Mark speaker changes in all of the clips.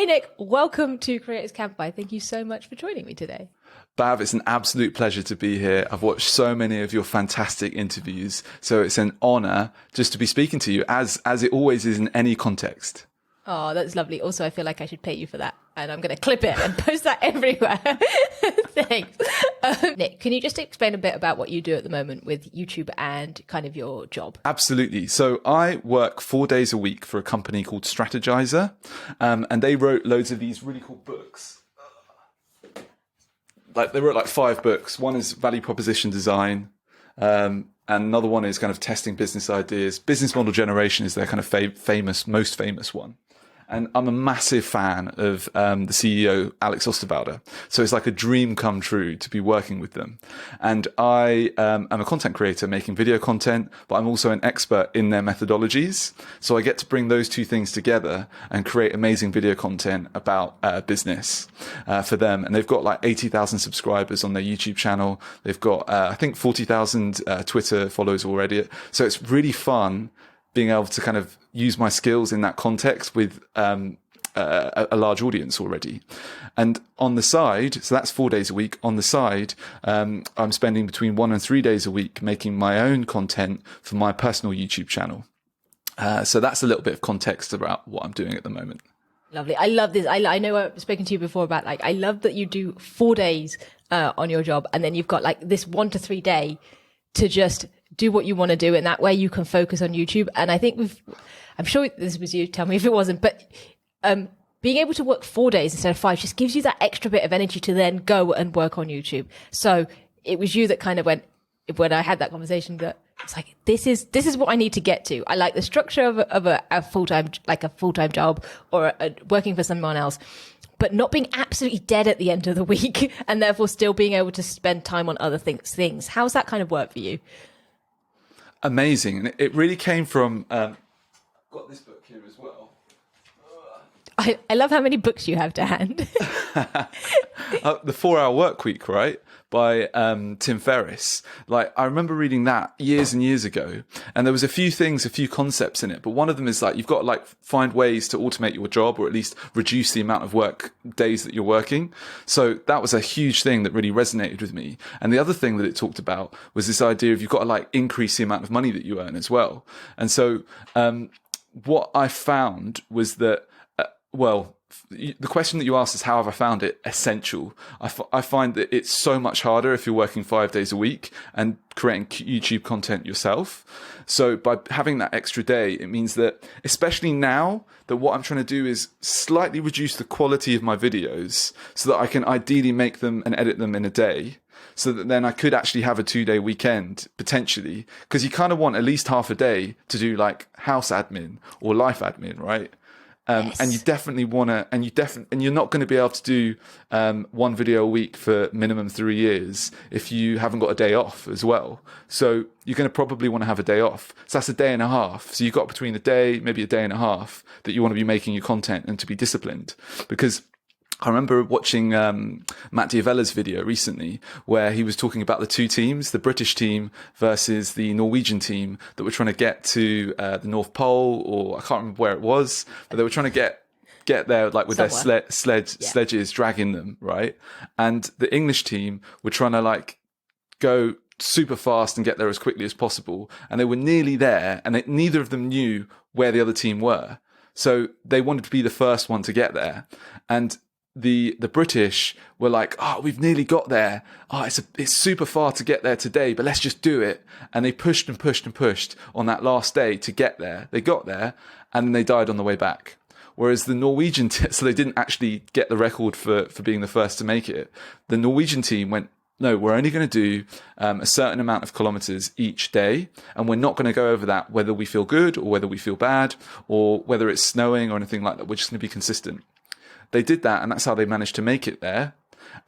Speaker 1: Hey, Nick, welcome to Creators Campfire. Thank you so much for joining me today.
Speaker 2: BHAV, it's an absolute pleasure to be here. I've watched so many of your fantastic interviews, so it's an honor just to be speaking to you, as it always is in any context.
Speaker 1: Oh, that's lovely. Also, I feel like I should pay you for that, and I'm going to clip it and post that everywhere. Thanks. Nick, can you just explain a bit about what you do at the moment with YouTube and kind of your job?
Speaker 2: Absolutely. So I work 4 days a week for a company called Strategyzer, and they wrote loads of these really cool books. They wrote 5 books. One is value proposition design, and another one is kind of testing business ideas. Business model generation is their kind of most famous one. And I'm a massive fan of the CEO, Alex Osterwalder. So it's like a dream come true to be working with them. And I am a content creator making video content, but I'm also an expert in their methodologies. So I get to bring those two things together and create amazing video content about business for them. And they've got like 80,000 subscribers on their YouTube channel. They've got, I think, 40,000 Twitter followers already. So it's really fun being able to kind of use my skills in that context with a large audience already. And on the side, so that's 4 days a week. On the side, I'm spending between 1 and 3 days a week making my own content for my personal YouTube channel. So that's a little bit of context about what I'm doing at the moment.
Speaker 1: Lovely. I love this. I know I've spoken to you before about I love that you do 4 days on your job, and then you've got like this 1 to 3 day to just do what you want to do, and that way you can focus on YouTube. And I think I'm sure this was you, tell me if it wasn't, but being able to work 4 days instead of 5 just gives you that extra bit of energy to then go and work on YouTube. So it was you that kind of went, when I had that conversation, that it's like, this is what I need to get to. I like the structure of a full-time job or working for someone else, but not being absolutely dead at the end of the week, and therefore still being able to spend time on other things. How's that kind of work for you?
Speaker 2: Amazing. And it really came from, I've got this book here as well.
Speaker 1: I love how many books you have to hand.
Speaker 2: The 4 Hour Work Week, right? By Tim Ferriss. I remember reading that years and years ago, and there was a few concepts in it, but one of them is you've got to find ways to automate your job, or at least reduce the amount of work days that you're working. So that was a huge thing that really resonated with me. And the other thing that it talked about was this idea of you've got to increase the amount of money that you earn as well. And so what I found was that, the question that you asked is how have I found it essential? I find that it's so much harder if you're working 5 days a week and creating YouTube content yourself. So by having that extra day, it means that, especially now, that what I'm trying to do is slightly reduce the quality of my videos so that I can ideally make them and edit them in a day. So that then I could actually have a 2-day weekend, potentially, because you kind of want at least half a day to do house admin or life admin, right?
Speaker 1: Yes.
Speaker 2: And you definitely want to, and you're not going to be able to do one video a week for minimum 3 years if you haven't got a day off as well. So you're going to probably want to have a day off. So that's a day and a half. So you've got between a day, maybe a day and a half, that you want to be making your content and to be disciplined. Because I remember watching Matt Diavella's video recently where he was talking about the two teams, the British team versus the Norwegian team that were trying to get to the North Pole, or I can't remember where it was, but they were trying to get there with somewhere. Their sledges dragging them, right? And the English team were trying to go super fast and get there as quickly as possible. And they were nearly there, and neither of them knew where the other team were. So they wanted to be the first one to get there. And the British were like, oh, we've nearly got there. Oh, it's super far to get there today, but let's just do it. And they pushed and pushed and pushed on that last day to get there. They got there, and then they died on the way back. Whereas the Norwegian so they didn't actually get the record for being the first to make it. The Norwegian team went, no, we're only going to do a certain amount of kilometers each day, and we're not going to go over that whether we feel good or whether we feel bad or whether it's snowing or anything like that. We're just going to be consistent. They did that, and that's how they managed to make it there.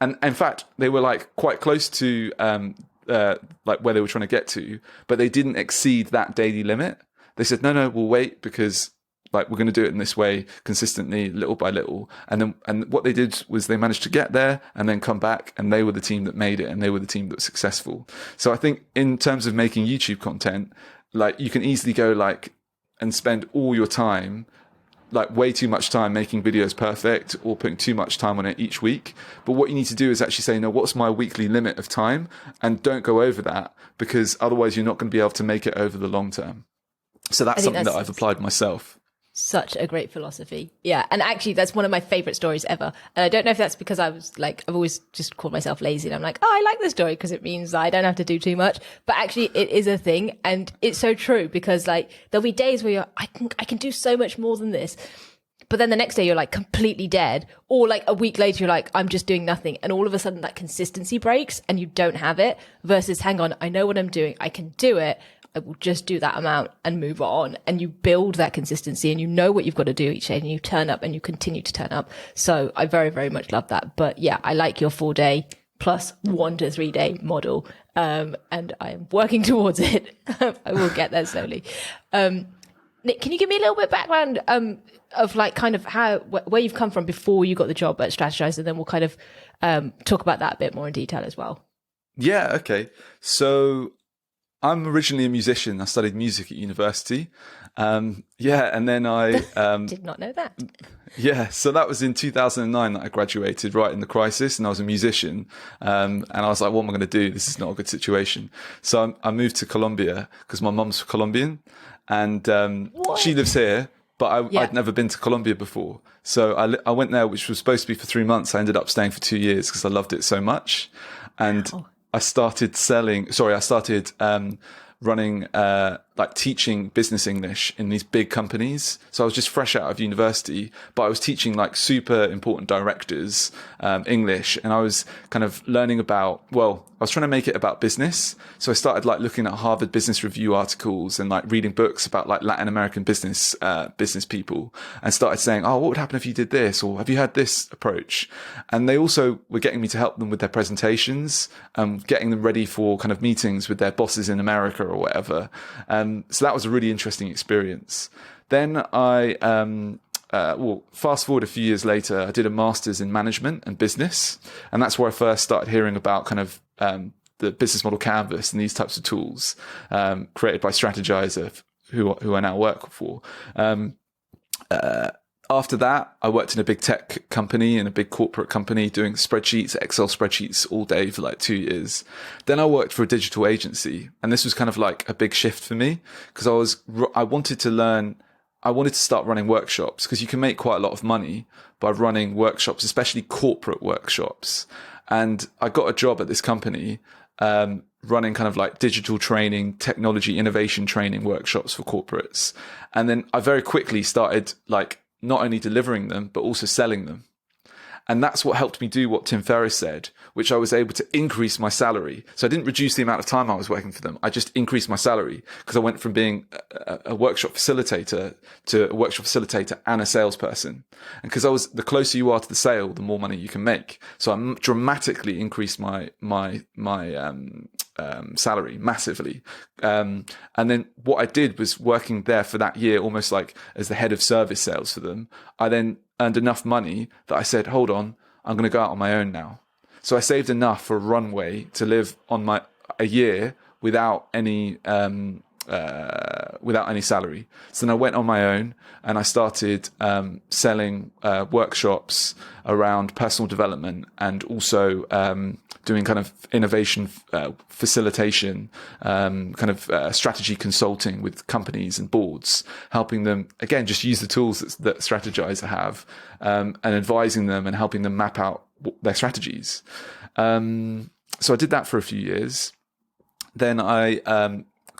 Speaker 2: And in fact, they were quite close to where they were trying to get to, but they didn't exceed that daily limit. They said, no, we'll wait, because we're going to do it in this way consistently, little by little. And what they did was they managed to get there and then come back, and they were the team that made it, and they were the team that was successful. So I think in terms of making YouTube content, you can easily go and spend all your time like way too much time making videos perfect or putting too much time on it each week. But what you need to do is actually say, no, what's my weekly limit of time? And don't go over that, because otherwise you're not going to be able to make it over the long term. So that's something that I've applied myself.
Speaker 1: Such a great philosophy. Yeah. And actually, that's one of my favorite stories ever. And I don't know if that's because I was like, I've always just called myself lazy. And I'm like, oh, I like this story because it means I don't have to do too much. But actually, it is a thing. And it's so true, because like there'll be days where you're, I can do so much more than this. But then the next day you're like completely dead. Or like a week later, you're like, I'm just doing nothing. And all of a sudden that consistency breaks and you don't have it, versus hang on, I know what I'm doing. I can do it. I will just do that amount and move on. And you build that consistency and you know what you've got to do each day, and you turn up and you continue to turn up. So I very, very much love that. But yeah, I like your 4-day plus 1 to 3 day model. And I am working towards it. I will get there slowly. Nick, can you give me a little bit of background of like kind of where you've come from before you got the job at Strategyzer? And then we'll kind of talk about that a bit more in detail as well.
Speaker 2: Yeah, okay. So I'm originally a musician. I studied music at university. And then I
Speaker 1: did not know that.
Speaker 2: Yeah, so that was in 2009 that I graduated, right in the crisis, and I was a musician. And I was like, what am I going to do? This is not a good situation. So I moved to Colombia because my mum's Colombian, and she lives here, but I'd never been to Colombia before. So I went there, which was supposed to be for 3 months. I ended up staying for 2 years because I loved it so much. And I started running, like teaching business English in these big companies. So I was just fresh out of university, but I was teaching like super important directors, English. And I was kind of learning I was trying to make it about business. So I started like looking at Harvard Business Review articles and like reading books about like Latin American business people, and started saying, oh, what would happen if you did this? Or have you had this approach? And they also were getting me to help them with their presentations, getting them ready for kind of meetings with their bosses in America or whatever. So that was a really interesting experience. Then fast forward a few years later, I did a master's in management and business. And that's where I first started hearing about kind of the business model canvas and these types of tools created by Strategyzer, who I now work for. After that, I worked in a big tech company and a big corporate company doing spreadsheets, Excel spreadsheets all day for like 2 years. Then I worked for a digital agency, and this was kind of like a big shift for me because I wanted to start running workshops, because you can make quite a lot of money by running workshops, especially corporate workshops. And I got a job at this company, running kind of like digital training, technology, innovation training workshops for corporates. And then I very quickly started like not only delivering them, but also selling them. And that's what helped me do what Tim Ferriss said, which I was able to increase my salary. So I didn't reduce the amount of time I was working for them. I just increased my salary because I went from being a workshop facilitator to a workshop facilitator and a salesperson. And because the closer you are to the sale, the more money you can make. So I dramatically increased my salary massively. And then what I did was, working there for that year, almost like as the head of service sales for them, I then earned enough money that I said, hold on, I'm going to go out on my own now. So I saved enough for a runway to live on a year without any salary. So then I went on my own and I started selling workshops around personal development, and also doing kind of innovation facilitation, kind of strategy consulting with companies and boards, helping them, again, just use the tools that Strategyzer have, and advising them and helping them map out their strategies. So I did that for a few years. Then I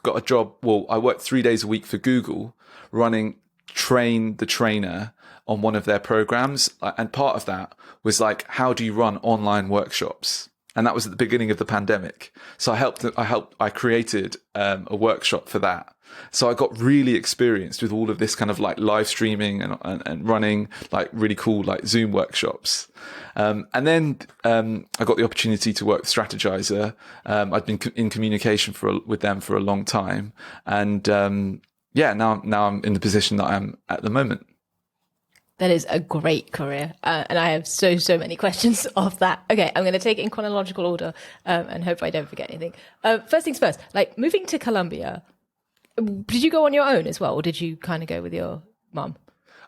Speaker 2: got a job. Well, I worked 3 days a week for Google, running Train the Trainer on one of their programs. And part of that was like, how do you run online workshops? And that was at the beginning of the pandemic. So I created a workshop for that. So I got really experienced with all of this kind of like live streaming and running like really cool like Zoom workshops. And then I got the opportunity to work with Strategyzer. I'd been in communication with them for a long time. And now I'm in the position that I'm at the moment.
Speaker 1: That is a great career. And I have so many questions of that. Okay, I'm going to take it in chronological order and hope I don't forget anything. First things first, like moving to Colombia, did you go on your own as well, or did you kind of go with your mum?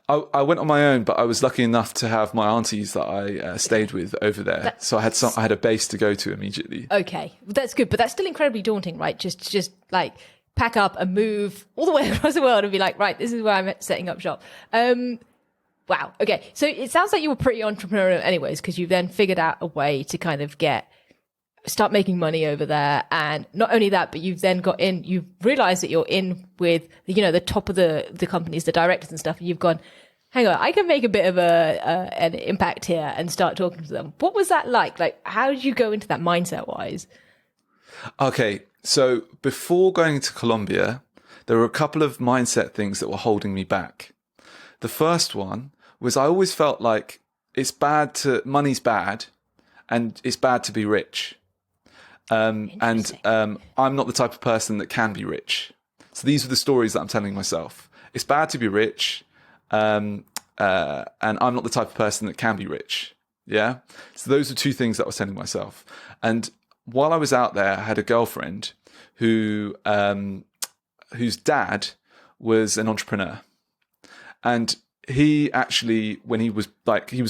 Speaker 2: I went on my own, but I was lucky enough to have my aunties that I stayed with over there. So I had a base to go to immediately.
Speaker 1: Okay, that's good, but that's still incredibly daunting, right? Just like pack up and move all the way across the world and be like, right, this is where I'm setting up shop. Wow. Okay. So it sounds like you were pretty entrepreneurial anyways, because you then figured out a way to kind of start making money over there. And not only that, but you've then got in, you've realized that you're in with, the top of the companies, the directors and stuff. And you've gone, hang on, I can make a bit of an impact here and start talking to them. What was that like? Like, how did you go into that mindset wise?
Speaker 2: Okay. So before going to Colombia, there were a couple of mindset things that were holding me back. The first one was I always felt like money's bad and it's bad to be rich. I'm not the type of person that can be rich. So these are the stories that I'm telling myself. It's bad to be rich. And I'm not the type of person that can be rich. Yeah. So those are two things that I was telling myself. And while I was out there, I had a girlfriend whose dad was an entrepreneur. And he actually, when he was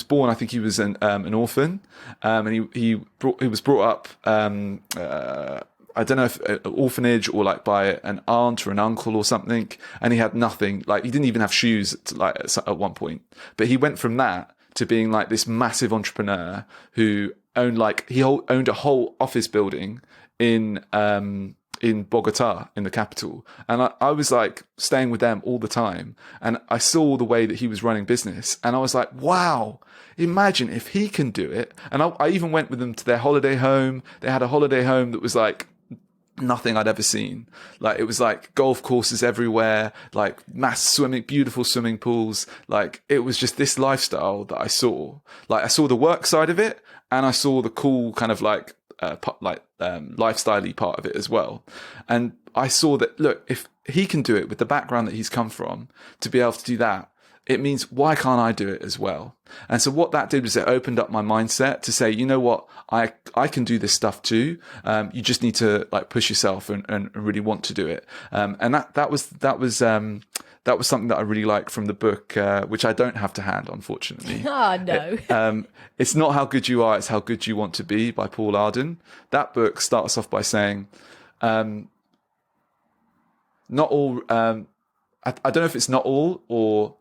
Speaker 2: born, I think he was an orphan, and he was brought up, I don't know if an orphanage or like by an aunt or an uncle or something, and he had nothing. Like he didn't even have shoes at one point. But he went from that to being like this massive entrepreneur who owned a whole office building in Bogota, in the capital. And I was like staying with them all the time. And I saw the way that he was running business. And I was like, wow, imagine if he can do it. And I even went with them to their holiday home. They had a holiday home that was like nothing I'd ever seen. Like it was like golf courses everywhere, like beautiful swimming pools. Like it was just this lifestyle that I saw. Like I saw the work side of it and I saw the cool kind of lifestyle-y part of it as well. And I saw that, look, if he can do it with the background that he's come from, to be able to do that, it means why can't I do it as well? And so what that did was it opened up my mindset to say, you know what, I can do this stuff too. You just need to like push yourself and really want to do it. And that was something that I really liked from the book, which I don't have to hand, unfortunately.
Speaker 1: Oh, no.
Speaker 2: It's not how good you are, it's how good you want to be by Paul Arden. That book starts off by saying, not all, I don't know if it's not all or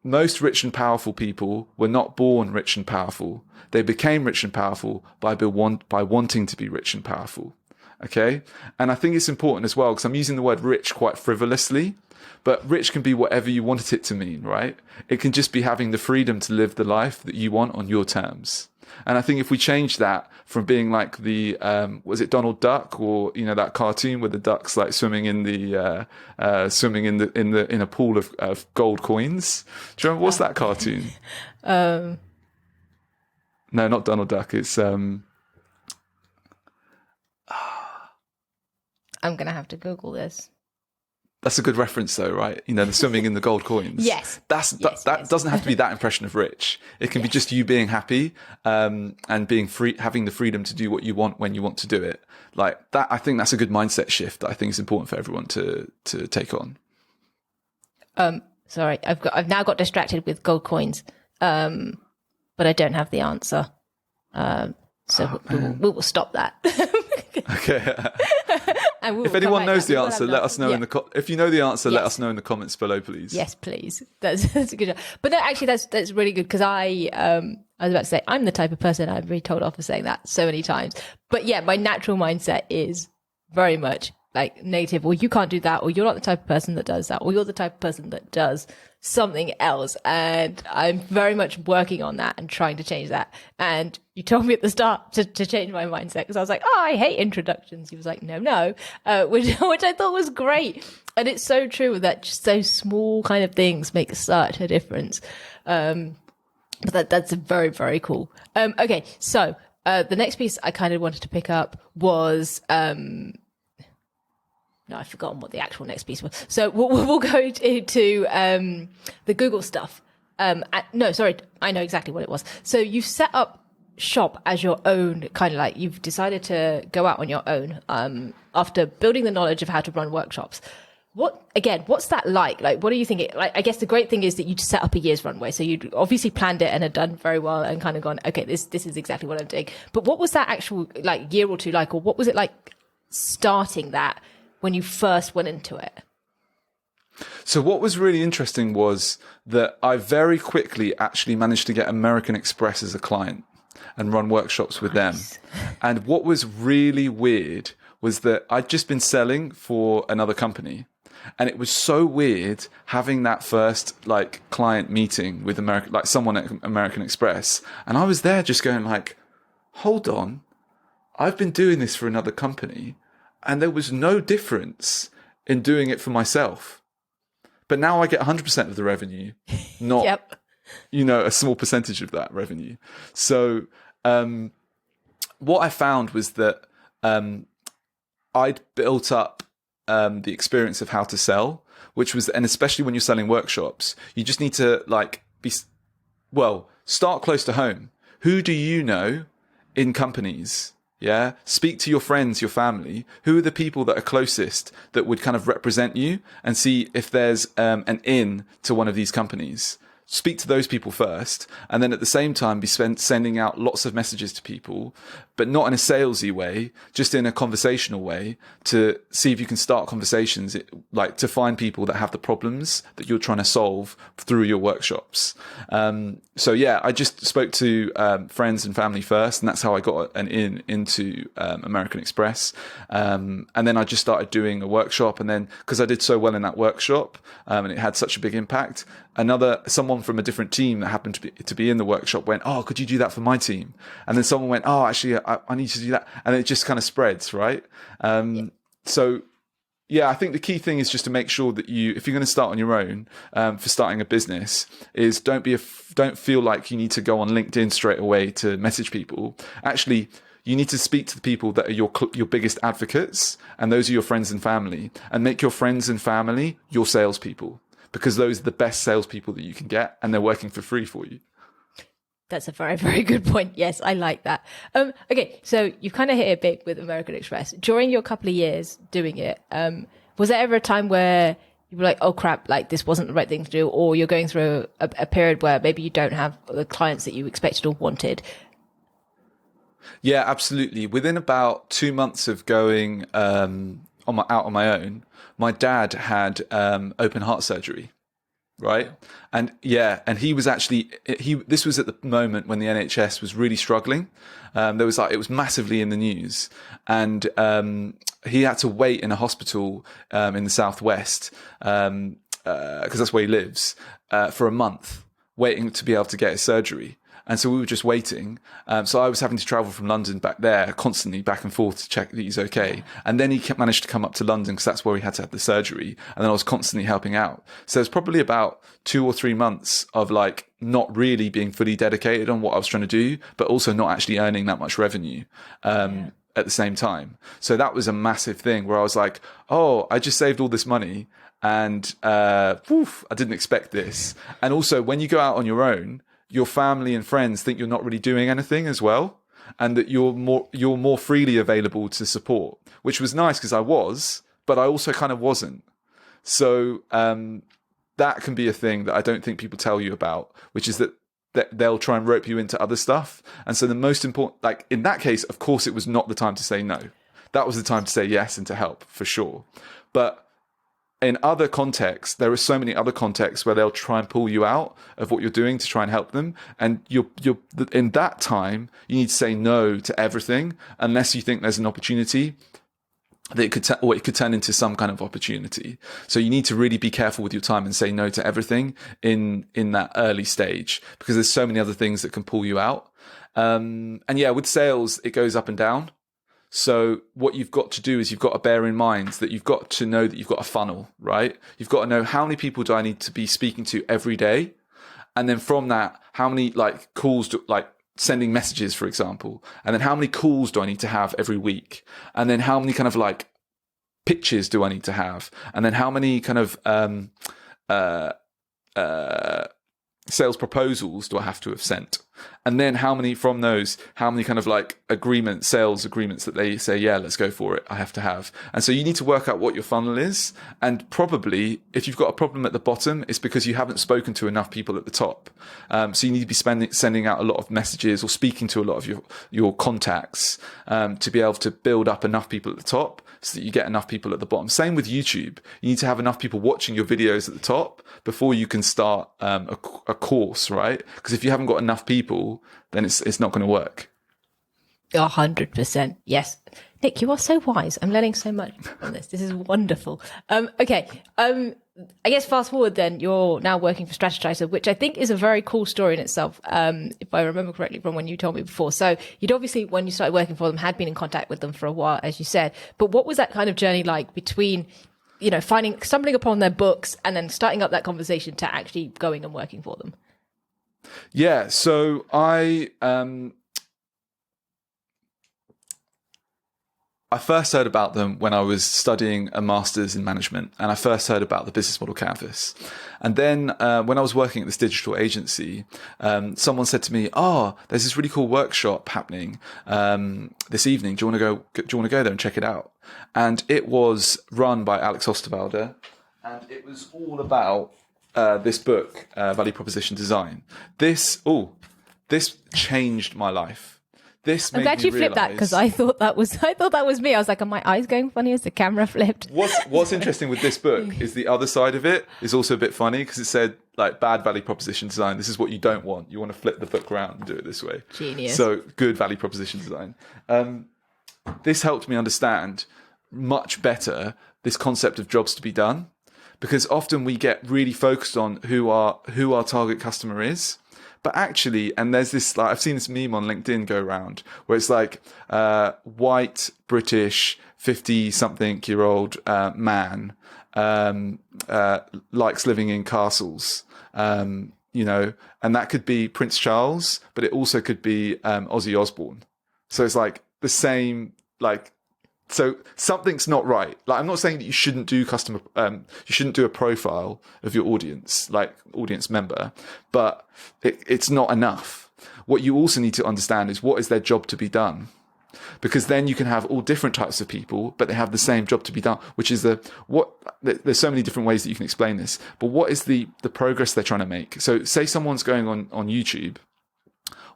Speaker 2: most rich and powerful people were not born rich and powerful. They became rich and powerful by wanting to be rich and powerful. Okay. And I think it's important as well, because I'm using the word rich quite frivolously. But rich can be whatever you wanted it to mean, right? It can just be having the freedom to live the life that you want on your terms. And I think if we change that from being like the, was it Donald Duck or, that cartoon where the duck's like swimming in a pool of gold coins. Do you remember, what's that cartoon? No, not Donald Duck. It's,
Speaker 1: I'm going to have to Google this.
Speaker 2: That's a good reference though, right? The swimming in the gold coins.
Speaker 1: Yes.
Speaker 2: That doesn't have to be that impression of rich. It can be just you being happy, and being free, having the freedom to do what you want when you want to do it. Like that, I think that's a good mindset shift that I think is important for everyone to take on.
Speaker 1: Sorry, I've now got distracted with gold coins, but I don't have the answer. So we will stop that.
Speaker 2: Okay. If anyone knows the answer, let us know if you know the answer, let us know in the comments below, please.
Speaker 1: Yes, please. That's a good job. But no, actually, that's really good, because I was about to say I'm the type of person, I've been told off for saying that so many times. But yeah, my natural mindset is very much like negative, or you can't do that, or you're not the type of person that does that, or you're the type of person that does something else. And I'm very much working on that and trying to change that. And you told me at the start to change my mindset, because I was like, oh, I hate introductions. He was like, no, which I thought was great. And it's so true that just those small kind of things make such a difference. But that's very, very cool. Okay, so the next piece I kind of wanted to pick up was no, I've forgotten what the actual next piece was. So we'll go into the Google stuff. No, sorry, I know exactly what it was. So you set up shop as your own, kind of like you've decided to go out on your own after building the knowledge of how to run workshops. What's that like? Like, what do you think? Like, I guess the great thing is that you set up a year's runway. So you'd obviously planned it and had done very well and kind of gone, okay, this is exactly what I'm doing. But what was that actual like year or two like, or what was it like starting that when you first went into it?
Speaker 2: So what was really interesting was that I very quickly actually managed to get American Express as a client and run workshops with them. And what was really weird was that I'd just been selling for another company. And it was so weird having that first like client meeting with someone at American Express. And I was there just going like, hold on, I've been doing this for another company and there was no difference in doing it for myself. But now I get 100% of the revenue, not,
Speaker 1: Yep.
Speaker 2: a small percentage of that revenue. So what I found was that I'd built up the experience of how to sell, and especially when you're selling workshops, you just need to start close to home. Who do you know in companies? Yeah. Speak to your friends, your family. Who are the people that are closest that would kind of represent you, and see if there's an in to one of these companies. Speak to those people first, and then at the same time be sending out lots of messages to people, but not in a salesy way, just in a conversational way, to see if you can start conversations, like to find people that have the problems that you're trying to solve through your workshops. So yeah, I just spoke to friends and family first, and that's how I got an into American Express. And then I just started doing a workshop, and then because I did so well in that workshop, and it had such a big impact, someone from a different team that happened to be in the workshop went, oh, could you do that for my team? And then someone went, oh, actually, I need to do that. And it just kind of spreads, right? So yeah, I think the key thing is just to make sure that if you're going to start on your own, for starting a business, is don't feel like you need to go on LinkedIn straight away to message people. Actually, you need to speak to the people that are your biggest advocates, and those are your friends and family, and make your friends and family your salespeople, because those are the best salespeople that you can get, and they're working for free for you.
Speaker 1: That's a very, very good point. Yes, I like that. Okay, so you've kind of hit it big with American Express. During your couple of years doing it, was there ever a time where you were like, oh crap, like this wasn't the right thing to do, or you're going through a period where maybe you don't have the clients that you expected or wanted?
Speaker 2: Yeah, absolutely. Within about 2 months of going out on my own, my dad had open heart surgery. Right. And yeah, and he was actually, this was at the moment when the NHS was really struggling. It was massively in the news, and he had to wait in a hospital in the southwest, because that's where he lives, for a month, waiting to be able to get his surgery. And so we were just waiting. So I was having to travel from London back there constantly, back and forth, to check that he's okay. And then he managed to come up to London because that's where he had to have the surgery. And then I was constantly helping out. So it's probably about 2 or 3 months of like not really being fully dedicated on what I was trying to do, but also not actually earning that much revenue at the same time. So that was a massive thing where I was like, oh, I just saved all this money, and I didn't expect this. And also when you go out on your own, your family and friends think you're not really doing anything as well, and that you're more freely available to support, which was nice because I was, but I also kind of wasn't. So that can be a thing that I don't think people tell you about, which is that they'll try and rope you into other stuff. And so the most important, like in that case, of course, it was not the time to say no. That was the time to say yes and to help, for sure. But in other contexts, there are so many other contexts where they'll try and pull you out of what you're doing to try and help them. And you're in that time, you need to say no to everything, unless you think there's an opportunity that it could turn into some kind of opportunity. So you need to really be careful with your time and say no to everything in that early stage, because there's so many other things that can pull you out. And yeah, with sales, it goes up and down. So what you've got to do is you've got to bear in mind that you've got to know that you've got a funnel, right? You've got to know how many people do I need to be speaking to every day? And then from that, how many like calls sending messages, for example, and then how many calls do I need to have every week? And then how many kind of like pitches do I need to have? And then how many kind of sales proposals do I have to have sent? And then how many kind of like sales agreements that they say, yeah, let's go for it, I have to have. And so you need to work out what your funnel is. And probably if you've got a problem at the bottom, it's because you haven't spoken to enough people at the top. So you need to be sending out a lot of messages or speaking to a lot of your contacts to be able to build up enough people at the top so that you get enough people at the bottom. Same with YouTube. You need to have enough people watching your videos at the top before you can start a course, right? Because if you haven't got enough people, then it's not going to work.
Speaker 1: 100%. Yes. Nick, you are so wise. I'm learning so much from this. This is wonderful. Okay. I guess fast forward then, you're now working for Strategyzer, which I think is a very cool story in itself, if I remember correctly from when you told me before. So you'd obviously, when you started working for them, had been in contact with them for a while, as you said. But what was that kind of journey like between, stumbling upon their books and then starting up that conversation to actually going and working for them?
Speaker 2: Yeah, so I first heard about them when I was studying a master's in management, and I first heard about the business model canvas. And then when I was working at this digital agency, someone said to me, there's this really cool workshop happening this evening. Do you want to go there and check it out? And it was run by Alex Osterwalder, and it was all about this book, Value Proposition Design. This changed my life. I'm glad you flipped that, because I thought that was me. I was like, are my eyes going funny as the camera flipped? What's interesting with this book is the other side of it is also a bit funny, because it said like bad value proposition design. This is what you don't want. You want to flip the book around and do it this way.
Speaker 1: Genius.
Speaker 2: So good value proposition design. This helped me understand much better this concept of jobs to be done, because often we get really focused on who our target customer is. But actually, and there's this, like, I've seen this meme on LinkedIn go around where it's like white, British, 50-something-year-old man likes living in castles, and that could be Prince Charles, but it also could be Ozzy Osbourne. So it's like the same, like, so something's not right. Like, I'm not saying that you shouldn't do you shouldn't do a profile of your audience, like audience member, but it's not enough. What you also need to understand is what is their job to be done, because then you can have all different types of people, but they have the same job to be done, which is there's so many different ways that you can explain this, but what is the progress they're trying to make? So say someone's going on YouTube.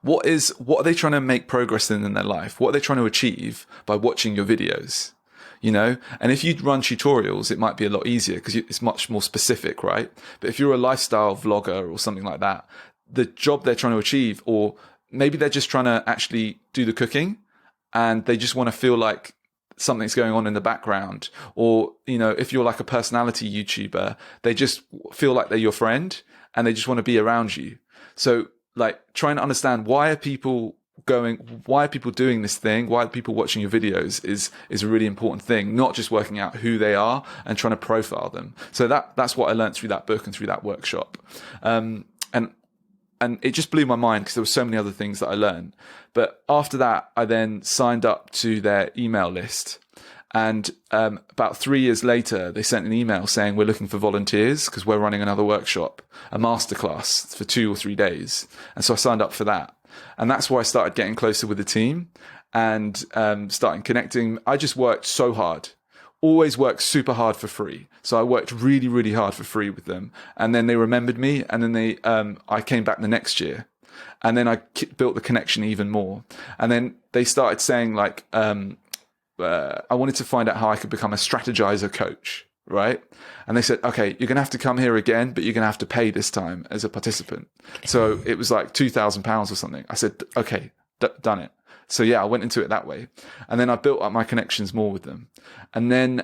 Speaker 2: What are they trying to make progress in their life? What are they trying to achieve by watching your videos? And if you run tutorials, it might be a lot easier because it's much more specific, right? But if you're a lifestyle vlogger or something like that, the job they're trying to achieve, or maybe they're just trying to actually do the cooking and they just want to feel like something's going on in the background. Or, if you're like a personality YouTuber, they just feel like they're your friend and they just want to be around you. So, like, trying to understand why are people doing this thing, why are people watching your videos is a really important thing, not just working out who they are and trying to profile them. So that's what I learned through that book and through that workshop. And it just blew my mind because there were so many other things that I learned. But after that, I then signed up to their email list. And about 3 years later, they sent an email saying, we're looking for volunteers because we're running another workshop, a masterclass for 2 or 3 days. And so I signed up for that. And that's why I started getting closer with the team and starting connecting. I just worked so hard, always worked super hard for free. So I worked really, really hard for free with them. And then they remembered me. And then I came back the next year. And then I built the connection even more. And then they started saying, like, I wanted to find out how I could become a Strategyzer coach, right? And they said, okay, you're going to have to come here again, but you're going to have to pay this time as a participant. So it was like £2,000 or something. I said, okay, done it. So yeah, I went into it that way. And then I built up my connections more with them. And then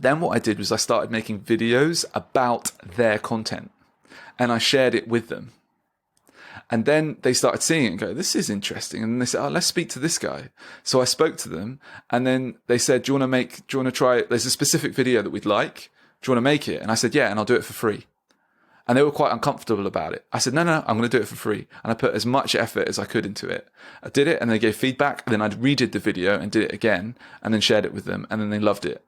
Speaker 2: what I did was I started making videos about their content and I shared it with them. And then they started seeing it and go, this is interesting. And they said, let's speak to this guy. So I spoke to them and then they said, do you want to try it? There's a specific video that we'd like. Do you want to make it? And I said, yeah, and I'll do it for free. And they were quite uncomfortable about it. I said, no, I'm going to do it for free. And I put as much effort as I could into it. I did it and they gave feedback. And then I redid the video and did it again and then shared it with them. And then they loved it.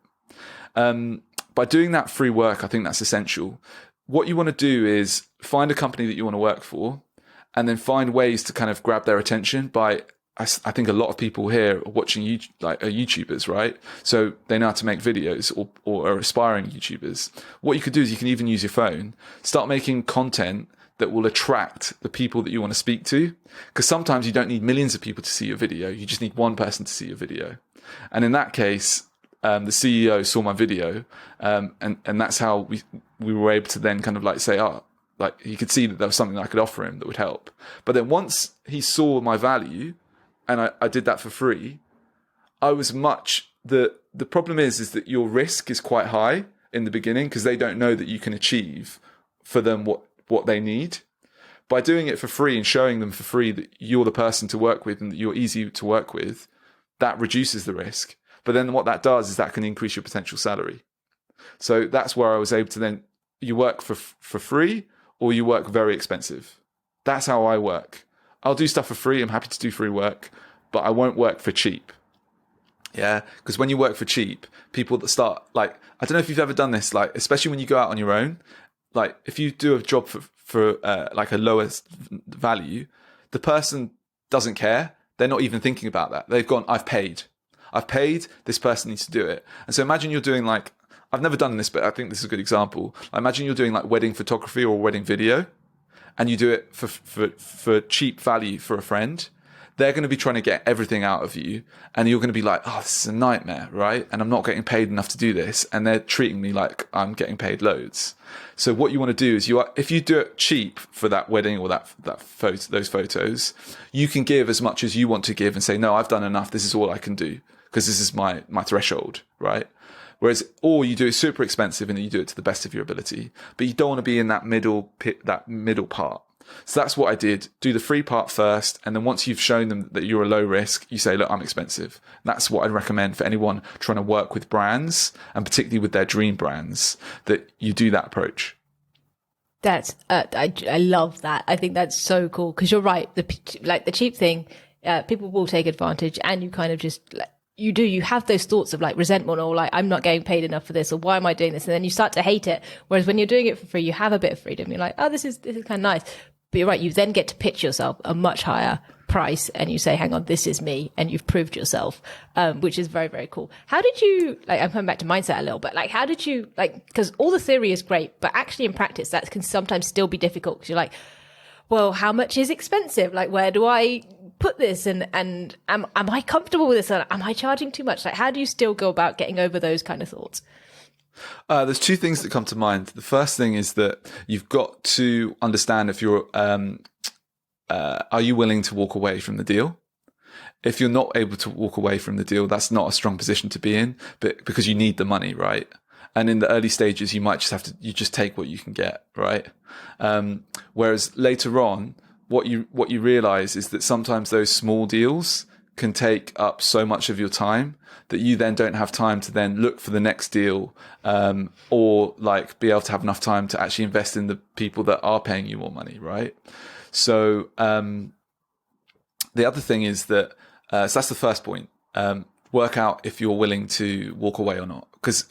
Speaker 2: By doing that free work, I think that's essential. What you want to do is find a company that you want to work for and then find ways to kind of grab their attention by, I think a lot of people here are watching are YouTubers, right? So they know how to make videos or are aspiring YouTubers. What you could do is you can even use your phone, start making content that will attract the people that you want to speak to. Because sometimes you don't need millions of people to see your video. You just need one person to see your video. And in that case, the CEO saw my video, and that's how we were able to then kind of like say, like he could see that there was something that I could offer him that would help. But then once he saw my value, and I did that for free, I was the problem is that your risk is quite high in the beginning because they don't know that you can achieve for them what they need. By doing it for free and showing them for free that you're the person to work with and that you're easy to work with, that reduces the risk. But then what that does is that can increase your potential salary. So that's where I was able to then, you work for free or you work very expensive. That's how I work. I'll do stuff for free. I'm happy to do free work, but I won't work for cheap. Yeah, because when you work for cheap, people that start, like, I don't know if you've ever done this, like, especially when you go out on your own, like if you do a job for like a lower value, the person doesn't care. They're not even thinking about that. They've gone, I've paid. This person needs to do it. And so imagine you're doing like, I've never done this, but I think this is a good example. I imagine you're doing like wedding photography or wedding video, and you do it for cheap value for a friend. They're going to be trying to get everything out of you, and you're going to be like, oh, this is a nightmare, right? And I'm not getting paid enough to do this, and they're treating me like I'm getting paid loads. So what you want to do is if you do it cheap for that wedding or those photos, you can give as much as you want to give and say, no, I've done enough. This is all I can do because this is my threshold, right? Whereas, or you do it super expensive and you do it to the best of your ability, but you don't want to be in that middle part. So that's what I did. Do the free part first. And then once you've shown them that you're a low risk, you say, look, I'm expensive. That's what I'd recommend for anyone trying to work with brands, and particularly with their dream brands, that you do that approach.
Speaker 1: That's, I love that. I think that's so cool. Cause you're right. The cheap thing, people will take advantage, and you kind of just, you have those thoughts of like resentment or like, I'm not getting paid enough for this, or why am I doing this? And then you start to hate it. Whereas when you're doing it for free, you have a bit of freedom. You're like, oh, this is kind of nice. But you're right. You then get to pitch yourself a much higher price, and you say, hang on, this is me. And you've proved yourself, which is very, very cool. How did you, like, I'm coming back to mindset a little bit, like, how did you, like, because all the theory is great, but actually in practice, that can sometimes still be difficult because you're like, well, how much is expensive? Like, where do I put this? And am I comfortable with this? Am I charging too much? Like, how do you still go about getting over those kind of thoughts?
Speaker 2: There's two things that come to mind. The first thing is that you've got to understand if you're, are you willing to walk away from the deal? If you're not able to walk away from the deal, that's not a strong position to be in, but because you need the money, right? And in the early stages, you might just you just take what you can get, right? Whereas later on, what you realize is that sometimes those small deals can take up so much of your time that you then don't have time to then look for the next deal, or like be able to have enough time to actually invest in the people that are paying you more money, right? So the other thing is that, so that's the first point. Work out if you're willing to walk away or not. Because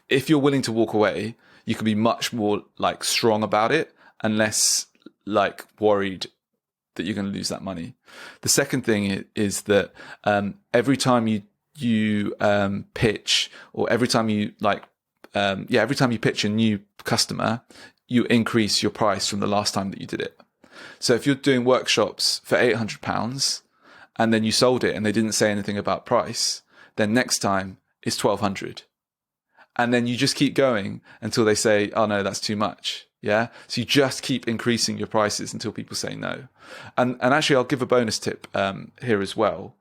Speaker 2: if you're willing to walk away, you can be much more like strong about it and less like worried that you're going to lose that money. The second thing is that every time you pitch, or every time you every time you pitch a new customer, you increase your price from the last time that you did it. So if you're doing workshops for £800 and then you sold it and they didn't say anything about price, then next time it's 1,200. And then you just keep going until they say, oh no, that's too much. Yeah. So you just keep increasing your prices until people say no. And actually I'll give a bonus tip here as well.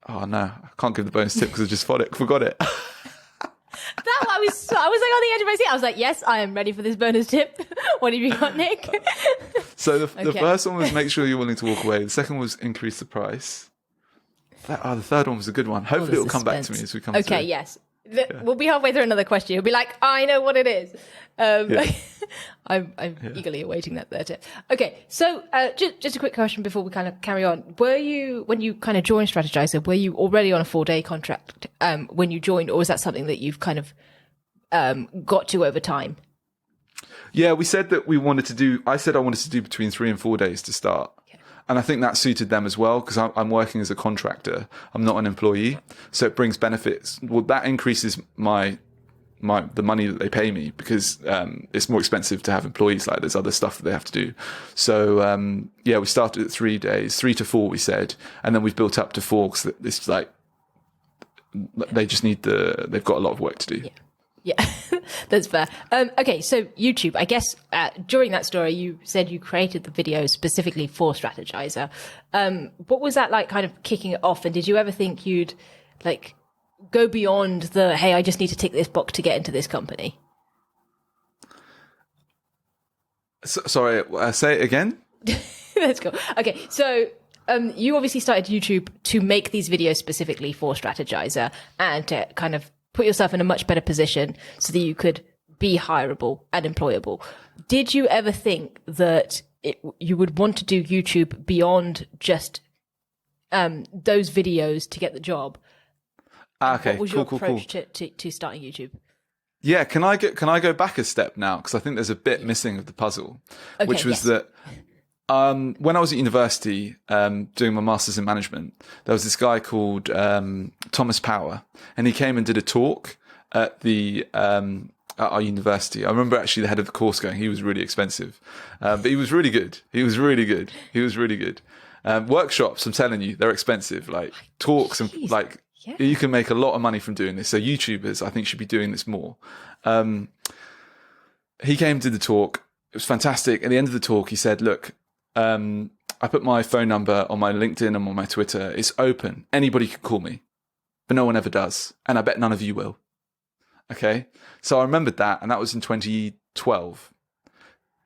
Speaker 2: Oh no, I can't give the bonus tip because I just forgot it.
Speaker 1: That I was like on the edge of my seat. I was like, yes, I am ready for this bonus tip. What have you got, Nick?
Speaker 2: So the first one was make sure you're willing to walk away. The second was increase the price. The third one was a good one. Hopefully it'll come back to me as we come through.
Speaker 1: Okay, yes. We'll be halfway through another question. You'll be like, I know what it is. I'm eagerly awaiting that there tip. Okay, so just a quick question before we kind of carry on. When you kind of joined Strategyzer, were you already on a 4-day contract when you joined, or was that something that you've kind of got to over time?
Speaker 2: Yeah, we said that I said I wanted to do between 3 and 4 days to start. And I think that suited them as well, because I'm working as a contractor. I'm not an employee. So it brings benefits. Well, that increases the money that they pay me, because it's more expensive to have employees. Like, there's other stuff that they have to do. So, we started at 3 days, 3 to 4, we said. And then we've built up to 4, because it's like, they just they've got a lot of work to do.
Speaker 1: Yeah, that's fair. Okay, so YouTube, I guess during that story, you said you created the video specifically for Strategyzer. What was that like, kind of kicking it off? And did you ever think you'd like go beyond hey, I just need to tick this box to get into this company?
Speaker 2: Sorry, say it again?
Speaker 1: Let's go. Okay, so you obviously started YouTube to make these videos specifically for Strategyzer and to kind of put yourself in a much better position so that you could be hireable and employable. Did you ever think that you would want to do YouTube beyond just those videos to get the job?
Speaker 2: Okay,
Speaker 1: what was your approach to starting YouTube?
Speaker 2: Yeah, can I go back a step now? Because I think there's a bit missing of the puzzle, which was that when I was at university doing my master's in management, there was this guy called Thomas Power, and he came and did a talk at our university. I remember actually the head of the course going, he was really expensive, but he was really good. Workshops, I'm telling you, they're expensive. Like talks and like you can make a lot of money from doing this. So YouTubers, I think, should be doing this more. He came to the talk. It was fantastic. At the end of the talk, he said, look, I put my phone number on my LinkedIn and on my Twitter. It's open. Anybody can call me, but no one ever does. And I bet none of you will. Okay. So I remembered that. And that was in 2012.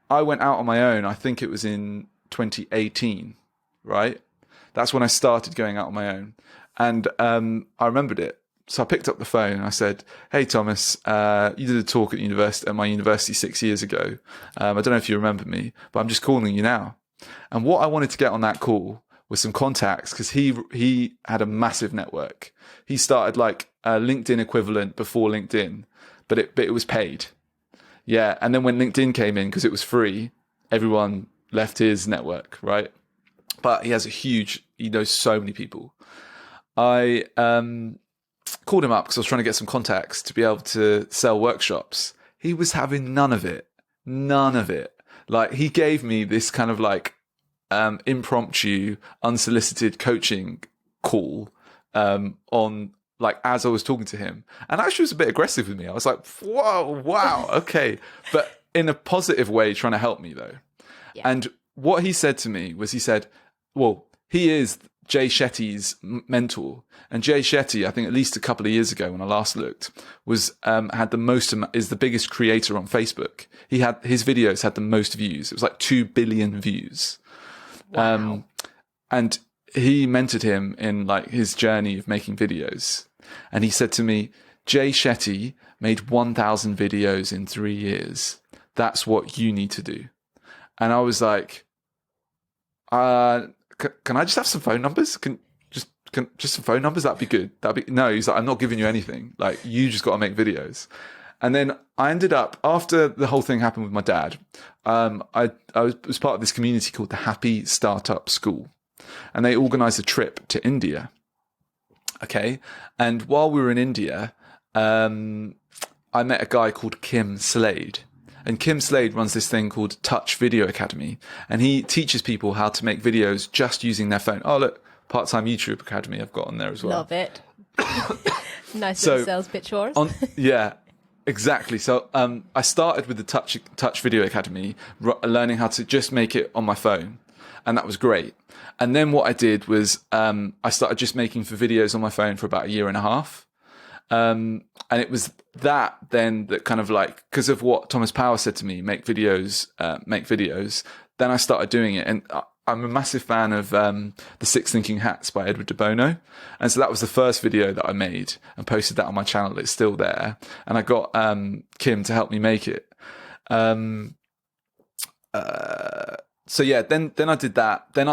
Speaker 2: I went out on my own. I think it was in 2018, right? That's when I started going out on my own. And I remembered it. So I picked up the phone and I said, hey, Thomas, you did a talk at my university 6 years ago. I don't know if you remember me, but I'm just calling you now. And what I wanted to get on that call was some contacts, because he had a massive network. He started like a LinkedIn equivalent before LinkedIn, but it was paid. Yeah. And then when LinkedIn came in, because it was free, everyone left his network, right? But he knows so many people. I called him up because I was trying to get some contacts to be able to sell workshops. He was having none of it. Like, he gave me this kind of like impromptu, unsolicited coaching call on like as I was talking to him, and actually was a bit aggressive with me. I was like, whoa, wow, okay, but in a positive way, trying to help me though. Yeah. And what he said to me was, he said, well, he is Jay Shetty's mentor, and Jay Shetty, I think at least a couple of years ago when I last looked, was is the biggest creator on Facebook. His videos had the most views. It was like 2 billion views. Wow. And he mentored him in like his journey of making videos. And he said to me, Jay Shetty made 1,000 videos in 3 years. That's what you need to do. And I was like, can I just have some phone numbers? Just some phone numbers? That'd be good. No, he's like, I'm not giving you anything. Like, you just got to make videos. And then I ended up, after the whole thing happened with my dad, I was part of this community called the Happy Startup School. And they organized a trip to India. Okay. And while we were in India, I met a guy called Kim Slade. And Kim Slade runs this thing called Touch Video Academy. And he teaches people how to make videos just using their phone. Oh, look, Part-Time YouTube Academy I've got on there as well.
Speaker 1: Love it. Nice little sales pitch for us.
Speaker 2: Yeah, exactly. So I started with the Touch Video Academy, learning how to just make it on my phone. And that was great. And then what I did was I started just making videos on my phone for about 1.5 years. And it was that then that kind of like, because of what Thomas Power said to me, make videos. Then I started doing it. And I'm a massive fan of The 6 Thinking Hats by Edward de Bono. And so that was the first video that I made and posted that on my channel. It's still there. And I got Kim to help me make it. So yeah, then I did that. Then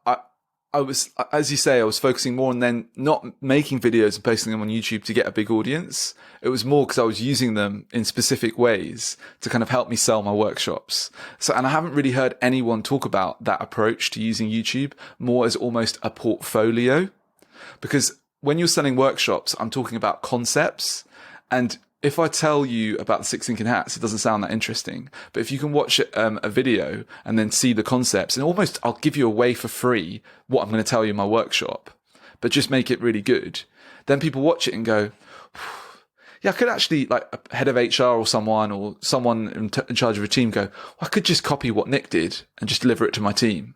Speaker 2: I I was, as you say, I was focusing more on then not making videos and posting them on YouTube to get a big audience. It was more because I was using them in specific ways to kind of help me sell my workshops. So, and I haven't really heard anyone talk about that approach to using YouTube more as almost a portfolio, because when you're selling workshops, I'm talking about concepts. And if I tell you about the 6 thinking hats, it doesn't sound that interesting. But if you can watch a video and then see the concepts, and almost I'll give you away for free what I'm going to tell you in my workshop, but just make it really good, then people watch it and go, yeah, I could actually, like a head of HR or someone in charge of a team, go, well, I could just copy what Nick did and just deliver it to my team.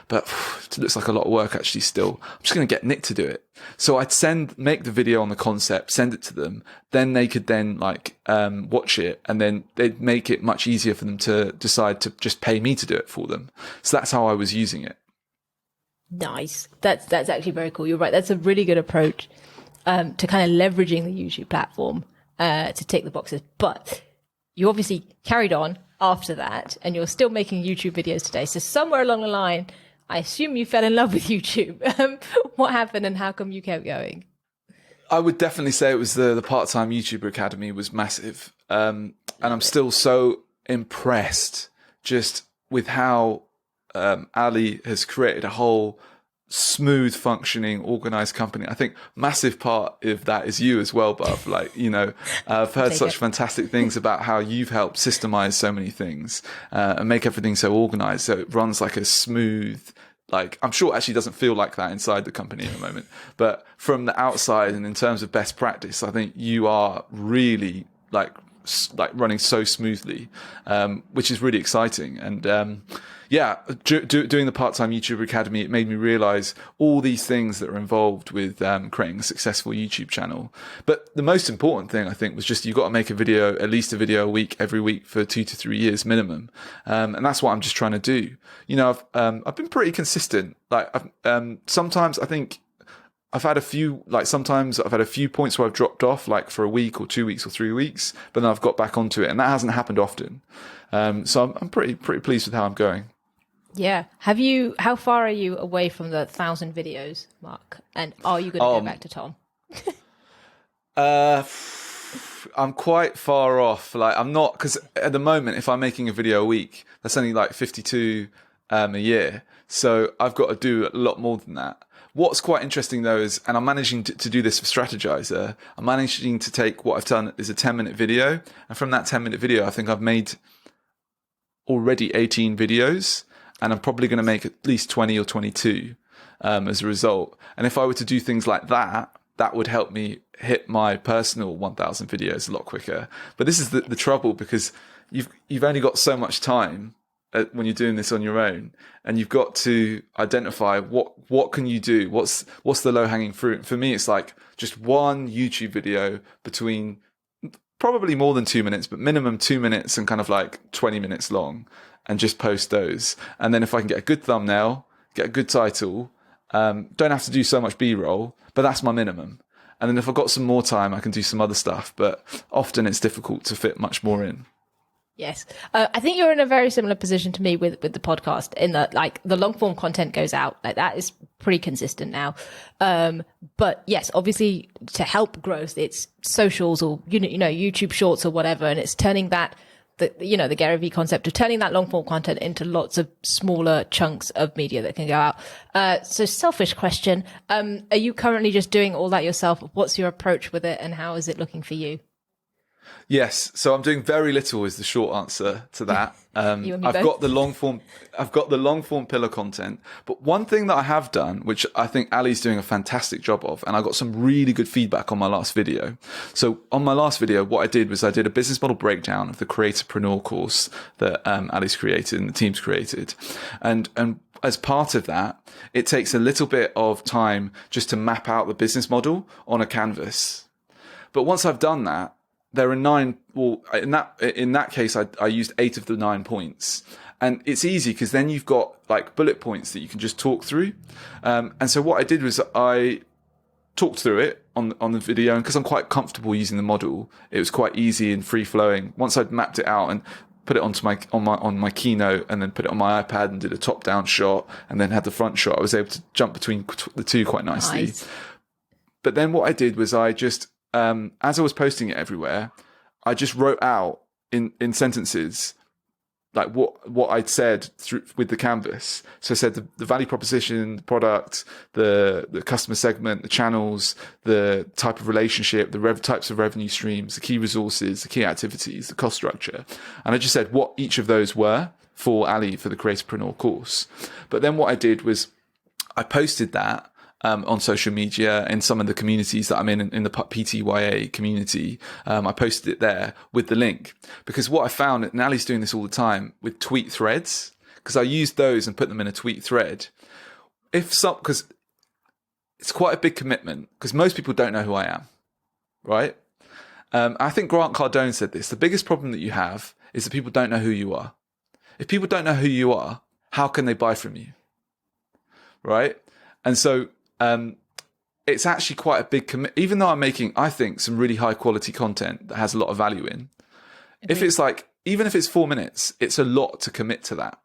Speaker 2: But it looks like a lot of work actually still. I'm just going to get Nick to do it. So I'd make the video on the concept, send it to them. Then they could then watch it, and then they'd make it much easier for them to decide to just pay me to do it for them. So that's how I was using it.
Speaker 1: Nice. That's actually very cool. You're right. That's a really good approach to kind of leveraging the YouTube platform to tick the boxes. But you obviously carried on after that, and you're still making YouTube videos today. So somewhere along the line, I assume you fell in love with YouTube. What happened and how come you kept going?
Speaker 2: I would definitely say it was the part-time YouTuber Academy was massive. And I'm still so impressed just with how Ali has created a whole smooth functioning organized company. I think massive part of that is you as well, BHAV. I've heard such fantastic things about how you've helped systemize so many things and make everything so organized, so it runs like a smooth, I'm sure it actually doesn't feel like that inside the company at the moment, but from the outside and in terms of best practice, I think you are really running so smoothly, which is really exciting. And doing the part-time YouTuber Academy, it made me realize all these things that are involved with creating a successful YouTube channel. But the most important thing, I think, was just you've got to make at least a video a week, every week for 2 to 3 years minimum. And that's what I'm just trying to do. I've been pretty consistent. Sometimes I think I've had a few points where I've dropped off, for a week or 2 weeks or 3 weeks, but then I've got back onto it, and that hasn't happened often. So I'm pretty pleased with how I'm going.
Speaker 1: Yeah. How far are you away from the 1,000 videos mark? And are you going to go back to Tom?
Speaker 2: I'm quite far off. I'm not, because at the moment, if I'm making a video a week, that's only 52 a year. So I've got to do a lot more than that. What's quite interesting though is, and I'm managing to do this for Strategyzer, I'm managing to take what I've done is a 10-minute video. And from that 10-minute video, I think I've made already 18 videos, and I'm probably going to make at least 20 or 22 as a result. And if I were to do things like that, that would help me hit my personal 1,000 videos a lot quicker. But this is the trouble, because you've only got so much time when you're doing this on your own, and you've got to identify what can you do, what's the low-hanging fruit. For me, it's just one YouTube video between probably more than 2 minutes, but minimum 2 minutes and 20 minutes long, and just post those. And then if I can get a good thumbnail, get a good title, don't have to do so much B-roll, but that's my minimum. And then if I've got some more time, I can do some other stuff, but often it's difficult to fit much more in.
Speaker 1: Yes. I think you're in a very similar position to me with the podcast, in that the long form content goes out. That is pretty consistent now. But yes, obviously to help growth, it's socials or, YouTube shorts or whatever. And it's turning the Gary Vee concept of turning that long form content into lots of smaller chunks of media that can go out. So selfish question. Are you currently just doing all that yourself? What's your approach with it, and how is it looking for you?
Speaker 2: Yes, so I'm doing very little is the short answer to that.
Speaker 1: I've
Speaker 2: got the long form pillar content, but one thing that I have done, which I think Ali's doing a fantastic job of, and I got some really good feedback on my last video. So on my last video, what I did was I did a business model breakdown of the Creatorpreneur course that Ali's created and the team's created, and as part of that, it takes a little bit of time just to map out the business model on a canvas. But once I've done that, there are 9. Well, in that case, I used 8 of the 9 points, and it's easy because then you've got bullet points that you can just talk through. And so what I did was I talked through it on the video, and because I'm quite comfortable using the model, it was quite easy and free flowing. Once I'd mapped it out, and put it on my Keynote, and then put it on my iPad and did a top down shot, and then had the front shot. I was able to jump between the two quite nicely.
Speaker 1: Nice.
Speaker 2: But then what I did was I just, as I was posting it everywhere, I just wrote out in sentences like what I'd said with the canvas. So I said the value proposition, the product, the customer segment, the channels, the type of relationship, the types of revenue streams, the key resources, the key activities, the cost structure. And I just said what each of those were for Ali for the Creatorpreneur course. But then what I did was I posted that on social media in some of the communities that I'm in the PTYA community. I posted it there with the link, because what I found, and Ali's doing this all the time with tweet threads, because I used those and put them in a tweet thread. Because it's quite a big commitment, because most people don't know who I am, right? I think Grant Cardone said this. The biggest problem that you have is that people don't know who you are. If people don't know who you are, how can they buy from you? Right? And so it's actually quite a big commitment, even though I'm making, I think, some really high quality content that has a lot of value in. If it's like, even if it's 4 minutes, it's a lot to commit to that.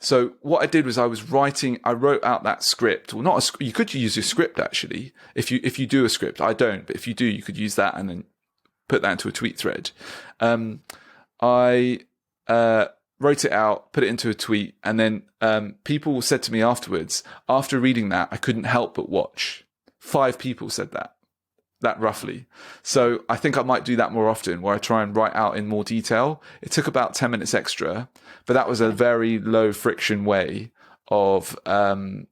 Speaker 2: So what I did was I wrote out that script, or not you could use your script actually. If you do a script, I don't, but if you do, you could use that and then put that into a tweet thread. I wrote it out, put it into a tweet, and then people said to me afterwards, after reading that, I couldn't help but watch. 5 people said that roughly. So I think I might do that more often, where I try and write out in more detail. It took about 10 minutes extra, but that was a very low friction way of kind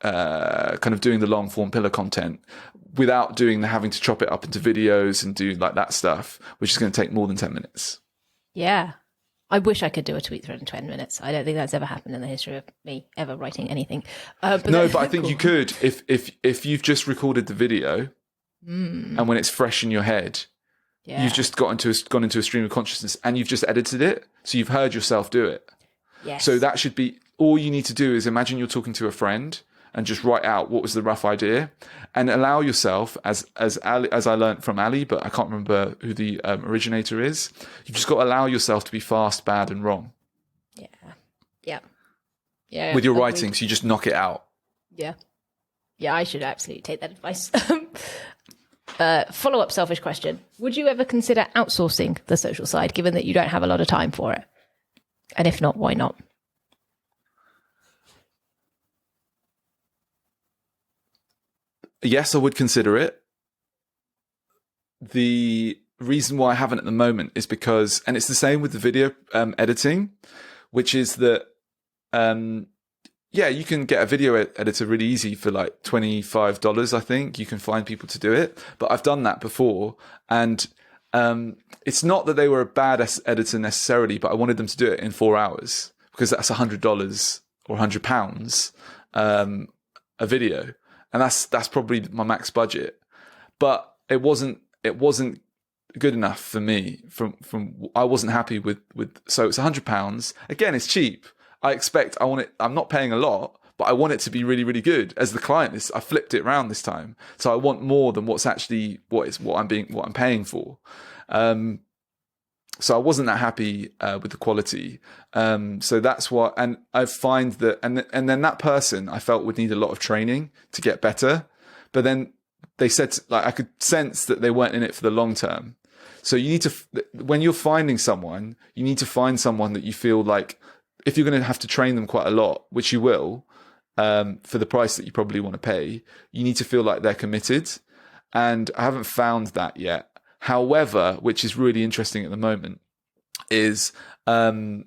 Speaker 2: of doing the long form pillar content without having to chop it up into videos and do like that stuff, which is going to take more than 10 minutes.
Speaker 1: Yeah. I wish I could do a tweet thread in 10 minutes. I don't think that's ever happened in the history of me ever writing anything. But
Speaker 2: I think you could if you've just recorded the video and when it's fresh in your head, you've just gone into a stream of consciousness and you've just edited it. So you've heard yourself do it.
Speaker 1: Yes.
Speaker 2: So that should be all you need to do is imagine you're talking to a friend and just write out what was the rough idea, and allow yourself, as I learned from Ali, but I can't remember who the originator is. You've just got to allow yourself to be fast, bad, and wrong. Yeah. With your writing, so you just knock it out.
Speaker 1: Yeah, I should absolutely take that advice. Follow-up selfish question: would you ever consider outsourcing the social side, given that you don't have a lot of time for it? And if not, why not?
Speaker 2: Yes, I would consider it. The reason why I haven't at the moment is because, and it's the same with the video editing, which is that, you can get a video editor really easy for like $25, I think. You can find people to do it. But I've done that before. And it's not that they were a bad editor necessarily, but I wanted them to do it in 4 hours, because that's $100 or £100 a video. And that's probably my max budget, but it wasn't good enough for me. I wasn't happy with. So it's £100. Again, it's cheap. I want it. I'm not paying a lot, but I want it to be really, really good. As the client, I flipped it around this time, so I want more than what's actually what I'm paying for. So I wasn't that happy with the quality. So that's what, and I find that, and then that person I felt would need a lot of training to get better. But then they said, like, I could sense that they weren't in it for the long term. So you need to, when you're finding someone, you need to find someone that you feel like, if you're going to have to train them quite a lot, which you will, for the price that you probably want to pay, you need to feel like they're committed. And I haven't found that yet. However, which is really interesting at the moment, is I've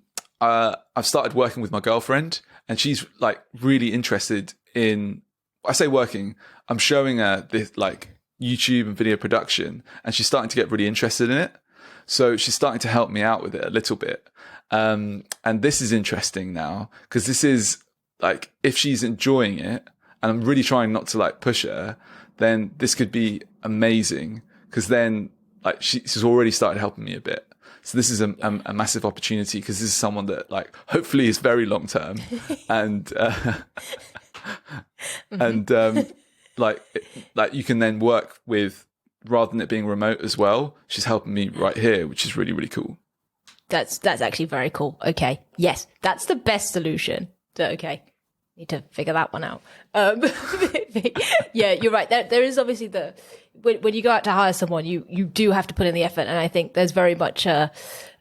Speaker 2: started working with my girlfriend, and she's like really interested in, I say working, I'm showing her this like YouTube and video production, and she's starting to get really interested in it. So she's starting to help me out with it a little bit. And this is interesting now, because this is like, if she's enjoying it, and I'm really trying not to like push her, then this could be amazing, because then like she's already started helping me a bit. So this is a massive opportunity, because this is someone that like hopefully is very long term, and like you can then work with, rather than it being remote as well. She's helping me right here, which is really, really cool.
Speaker 1: That's actually very cool. Okay. Yes. That's the best solution. So, okay. Need to figure that one out. Yeah, you're right. There is obviously when you go out to hire someone, you do have to put in the effort. And I think there's very much a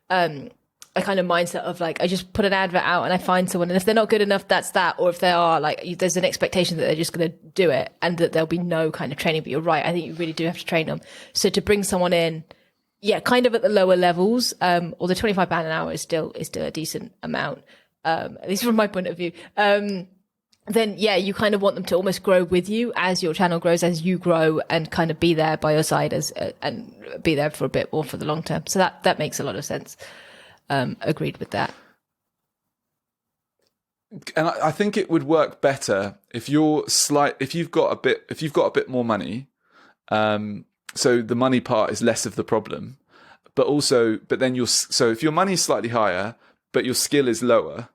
Speaker 1: kind of mindset of like, I just put an advert out and I find someone. And if they're not good enough, that's that. Or if they are, like, there's an expectation that they're just going to do it and that there'll be no kind of training. But you're right. I think you really do have to train them. So to bring someone in, yeah, kind of at the lower levels, or the £25 an hour is still a decent amount, at least from my point of view. Then yeah, you kind of want them to almost grow with you as your channel grows, as you grow, and kind of be there by your side and be there for a bit more for the long term. So that makes a lot of sense. Agreed with that.
Speaker 2: And I think it would work better if you've got a bit more money. So the money part is less of the problem, but then so if your money is slightly higher, but your skill is lower,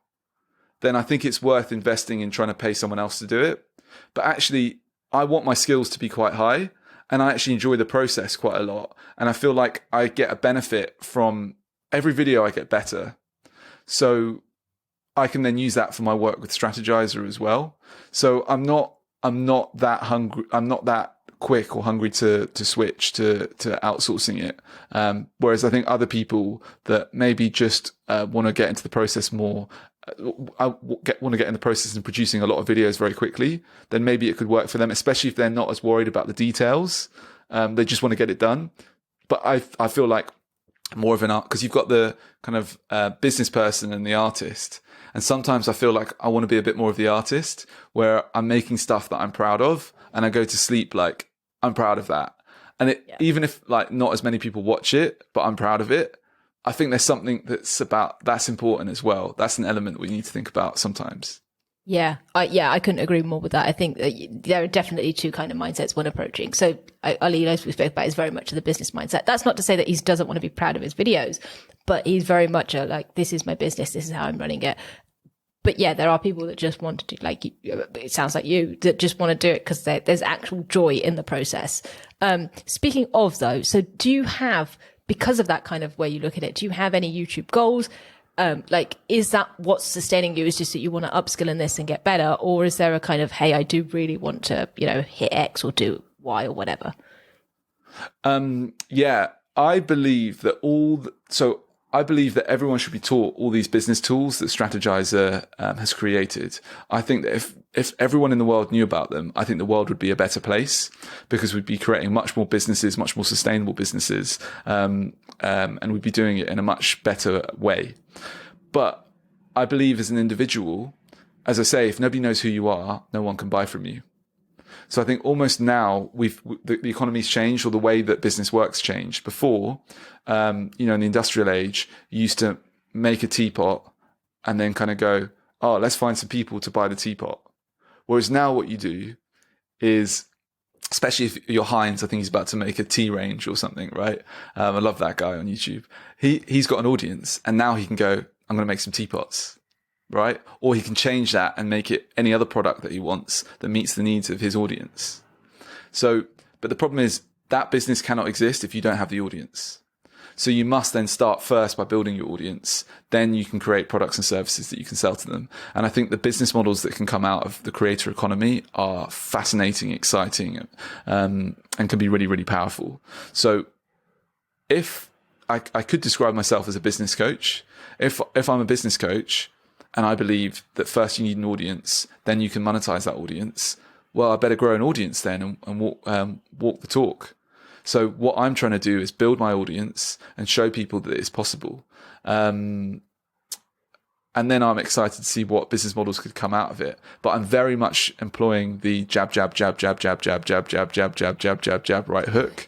Speaker 2: then I think it's worth investing in trying to pay someone else to do it. But actually, I want my skills to be quite high, and I actually enjoy the process quite a lot. And I feel like I get a benefit from every video I get better. So I can then use that for my work with Strategyzer as well. So I'm not that hungry. I'm not that quick or hungry to switch to outsourcing it. Whereas I think other people that maybe just want to get into the process more, want to get in the process of producing a lot of videos very quickly, then maybe it could work for them, especially if they're not as worried about the details. They just want to get it done. But I feel like more of an art, because you've got the kind of business person and the artist. And sometimes I feel like I want to be a bit more of the artist, where I'm making stuff that I'm proud of, and I go to sleep like I'm proud of that. And even if like not as many people watch it, but I'm proud of it, I think there's something that's important as well. That's an element we need to think about sometimes.
Speaker 1: Yeah, I couldn't agree more with that. I think that there are definitely two kind of mindsets when approaching. So Ali, as we spoke about, is very much the business mindset. That's not to say that he doesn't want to be proud of his videos, but he's very much like, this is my business, this is how I'm running it. But yeah, there are people that just want to do, like, it sounds like you, that just want to do it because there's actual joy in the process. Speaking of though, so do you have, because of that kind of way you look at it, do you have any YouTube goals? Like, is that what's sustaining you, is just that you want to upskill in this and get better? Or is there a kind of, hey, I do really want to, hit X or do Y or whatever?
Speaker 2: Yeah, I believe that I believe that everyone should be taught all these business tools that Strategyzer has created. I think that if everyone in the world knew about them, I think the world would be a better place, because we'd be creating much more businesses, much more sustainable businesses, and we'd be doing it in a much better way. But I believe as an individual, as I say, if nobody knows who you are, no one can buy from you. So I think almost now the economy's changed, or the way that business works changed. Before, in the industrial age, you used to make a teapot and then kind of go, oh, let's find some people to buy the teapot. Whereas now what you do is, especially if you're Heinz, I think he's about to make a tea range or something, right? I love that guy on YouTube. He's got an audience, and now he can go, I'm going to make some teapots. Right? Or he can change that and make it any other product that he wants that meets the needs of his audience. So, but the problem is that business cannot exist if you don't have the audience. So you must then start first by building your audience. Then you can create products and services that you can sell to them. And I think the business models that can come out of the creator economy are fascinating, exciting, and can be really, really powerful. So if I could describe myself as a business coach, if I'm a business coach, and I believe that first you need an audience, then you can monetize that audience, well, I better grow an audience then and walk the talk. So what I'm trying to do is build my audience and show people that it's possible. And then I'm excited to see what business models could come out of it. But I'm very much employing the jab, jab, jab, jab, jab, jab, jab, jab, jab, jab, jab, jab, jab, right hook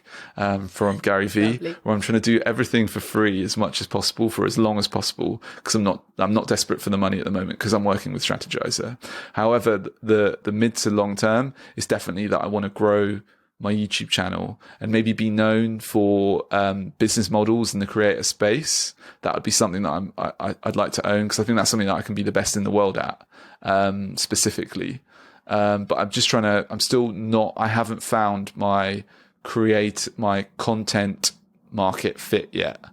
Speaker 2: from Gary Vee,
Speaker 1: Lovely.
Speaker 2: where I'm trying to do everything for free as much as possible for as long as possible, because I'm not desperate for the money at the moment, because I'm working with Strategyzer. However, the mid to long term is definitely that I want to grow my YouTube channel and maybe be known for business models in the creator space. That would be something that I'd like to own, because I think that's something that I can be the best in the world at, specifically. But I'm just I haven't found my content market fit yet,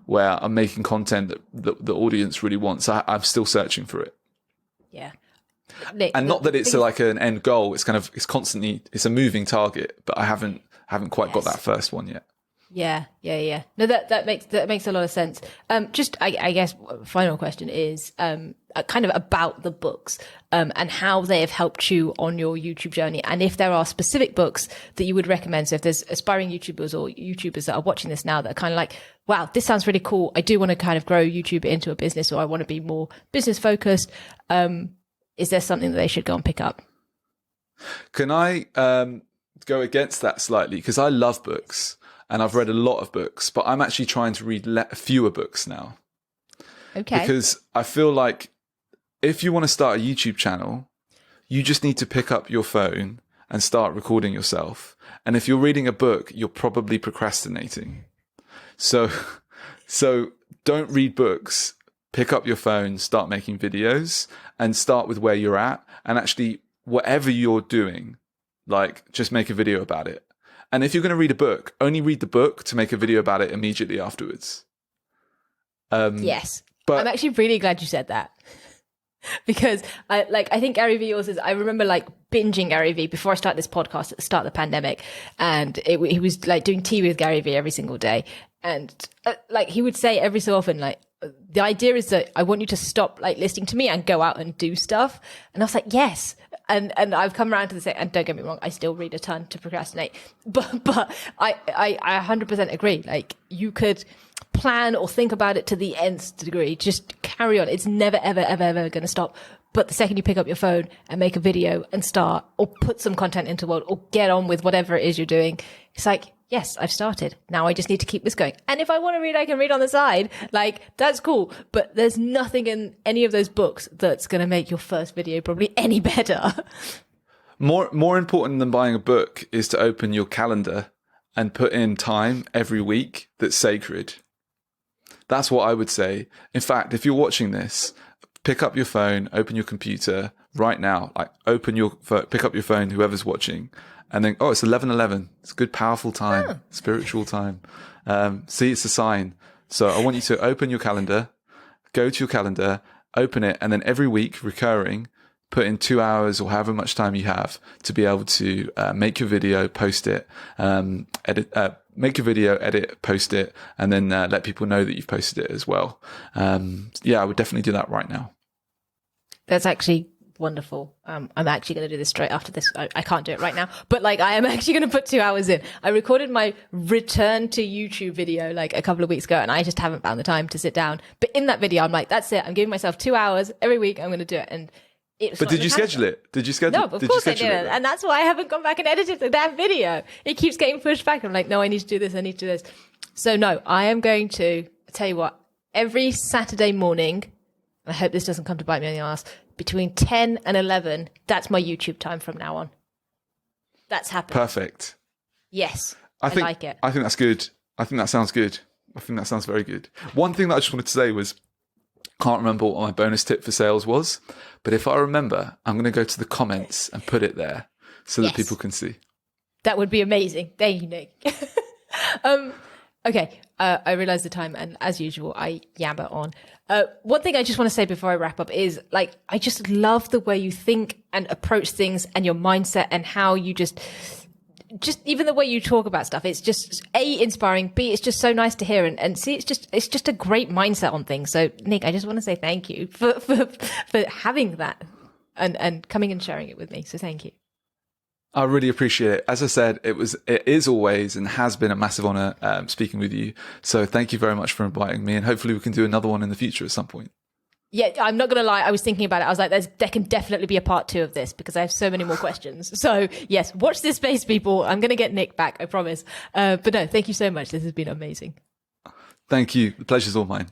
Speaker 2: where I'm making content that the audience really wants. I'm still searching for it.
Speaker 1: Yeah.
Speaker 2: Nick, and not that it's like an end goal. It's constantly, it's a moving target, but I haven't quite got that first one yet.
Speaker 1: Yeah. No, that makes a lot of sense. Just, I guess, final question is kind of about the books and how they have helped you on your YouTube journey, and if there are specific books that you would recommend. So if there's aspiring YouTubers or YouTubers that are watching this now that are kind of like, wow, this sounds really cool. I do want to kind of grow YouTube into a business, or I want to be more business focused. Is there something that they should go and pick up?
Speaker 2: Can I go against that slightly? Because I love books and I've read a lot of books, but I'm actually trying to read fewer books now.
Speaker 1: Okay.
Speaker 2: Because I feel like if you want to start a YouTube channel, you just need to pick up your phone and start recording yourself. And if you're reading a book, you're probably procrastinating. So don't read books. Pick up your phone, start making videos, and start with where you're at. And actually, whatever you're doing, like, just make a video about it. And if you're going to read a book, only read the book to make a video about it immediately afterwards.
Speaker 1: Yes. But I'm actually really glad you said that. Because I think Gary Vee also, I remember like binging Gary Vee before I started this podcast at the start of the pandemic. And he was like doing tea with Gary Vee every single day. And like he would say every so often, like, the idea is that I want you to stop like listening to me and go out and do stuff. And I was like, yes. And I've come around to the same, and don't get me wrong, I still read a ton to procrastinate, but I 100% agree. Like, you could plan or think about it to the nth degree, just carry on. It's never, ever, ever, ever going to stop. But the second you pick up your phone and make a video and start, or put some content into the world, or get on with whatever it is you're doing, it's like, yes, I've started. Now I just need to keep this going. And if I want to read, I can read on the side. Like, that's cool. But there's nothing in any of those books that's going to make your first video probably any better.
Speaker 2: More important than buying a book is to open your calendar and put in time every week that's sacred. That's what I would say. In fact, if you're watching this, pick up your phone, open your computer right now. Like, pick up your phone, whoever's watching. And then, it's 11:11. It's a good, powerful time, spiritual time. See, it's a sign. So I want you to open your calendar, go to your calendar, open it, and then every week, recurring, put in 2 hours or however much time you have to be able to make your video, post it, make your video, edit, post it, and then let people know that you've posted it as well. I would definitely do that right now.
Speaker 1: That's actually wonderful. I'm actually going to do this straight after this. I can't do it right now, but like, I am actually going to put 2 hours in. I recorded my return to YouTube video like a couple of weeks ago, and I just haven't found the time to sit down. But in that video, I'm like, that's it. I'm giving myself 2 hours every week. I'm going to do it. And
Speaker 2: but did you schedule it? Did you schedule?
Speaker 1: No, of course I didn't. And that's why I haven't gone back and edited the damn video. It keeps getting pushed back. I'm like, no, I need to do this. I need to do this. So no, I am going to tell you what, every Saturday morning, I hope this doesn't come to bite me in the ass, between 10 and 11, that's my YouTube time from now on. That's happening.
Speaker 2: Perfect.
Speaker 1: Yes. I like it.
Speaker 2: I think that's good. I think that sounds good. I think that sounds very good. One thing that I just wanted to say was, can't remember what my bonus tip for sales was, but if I remember, I'm going to go to the comments and put it there so that people can see.
Speaker 1: That would be amazing. Thank you, Nick. Okay. I realize the time, and as usual, I yammer on. One thing I just want to say before I wrap up is, like, I just love the way you think and approach things, and your mindset, and how you just even the way you talk about stuff. It's just inspiring. B, it's just so nice to hear, and C, it's just a great mindset on things. So Nick, I just want to say thank you for having that and coming and sharing it with me. So thank you.
Speaker 2: I really appreciate it. As I said, it is always and has been a massive honor speaking with you. So thank you very much for inviting me, and hopefully we can do another one in the future at some point. Yeah,
Speaker 1: I'm not going to lie. I was thinking about it. I was like, there can definitely be a part 2 of this, because I have so many more questions. So yes, watch this space, people. I'm going to get Nick back, I promise. But no, thank you so much. This has been amazing.
Speaker 2: Thank you. The pleasure's all mine.